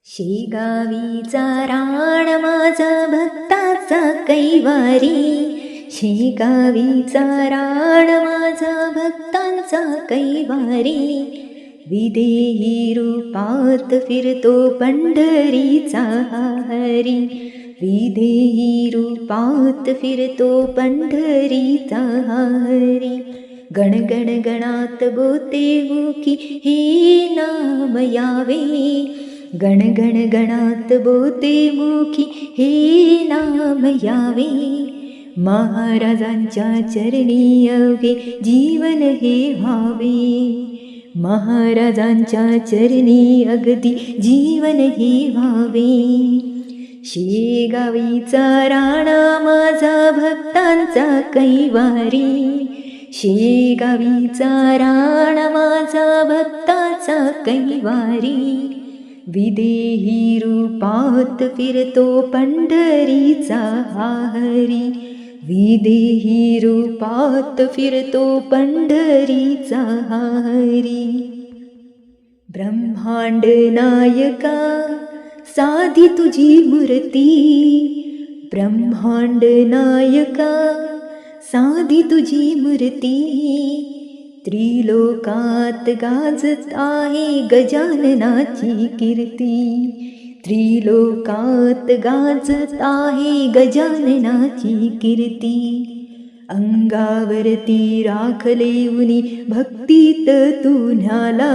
शेगावीचा राण माझा भक्ताचा कैवारी, शेगावीचा राण माझा भक्तांचा कैवारी. विदेही रूपात फिरतो पंढरीचा हरी, विदेही रूपात फिरतो पंढरीचा हरी. गणगण गणात बोते मुखी हे नाम यावे, गणगण गणात बोते मुखी हे नाम यावे. महाराजांच्या चरणी अवघे जीवन हे व्हावे, महाराजांच्या चरणी अगदी जीवन हे व्हावे. शेगावीचा राणा माझा भक्तांचा कैवारी, शेगावीचा राणा माझा भक्ताचा कैवारी. विदेही रूपात फिरतो पंढरीचा हरी, विदेही रूपात फिरतो पंढरीचा हरी. ब्रह्मांड नायका साधी तुझी मूर्ती, ब्रह्मांड नायका साधी तुझी मूर्ती. त्रिलोकात गाजत आहे गजाननाची कीर्ती, त्रिलोकात गाजत आहे गजाननाची कीर्ती. अंगावरती राखले उनी भक्तीत तू न्याला,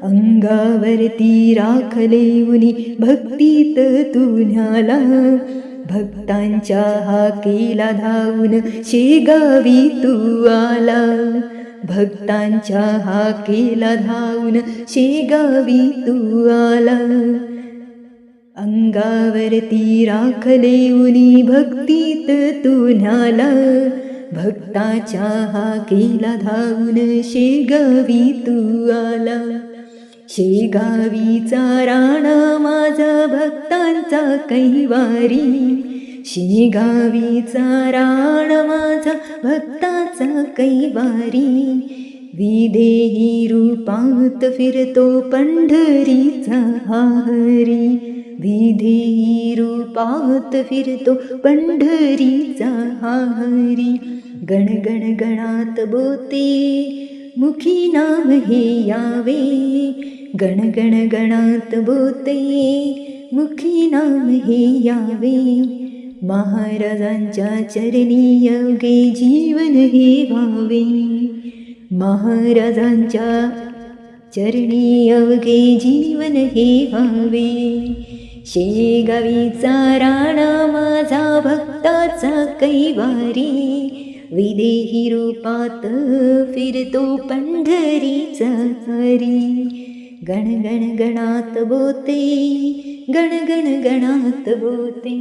अंगावरती राखले उनी भक्तीत तू न्याला. भक्तांच्या हाकेला धावून शेगावी तू आला, भक्तांच्या हाकेला धावून शेगावी तू आला. अंगावरती राखले उनी भक्तीत तू न्याला, भक्ताच्या हाकेला धावून शेगावी तू आला. शेगावीचा राणा माझा भक्तांचा कैवारी, शेगावीचा राणा माझा भक्ताचा कैवारी. विदेही रूपात फिरतो पंढरीचा हरी, विदेही रूपात फिरतो पंढरीचा हरी. गणगण गणात बोते मुखी नाम हे यावे, गणगण गणात बोते मुखी नाम हे यावे. महाराजांच्या चरणी अवघे जीवन हे व्हावे, महाराजांच्या चरणी अवघे जीवन हे व्हावे. शेगावीचा राणा माझा भक्ताचा कैवारी, विदेही रूपात फिरतो पंढरीचा हरी. गणगण गणात बोते, गणगण गणात बोते.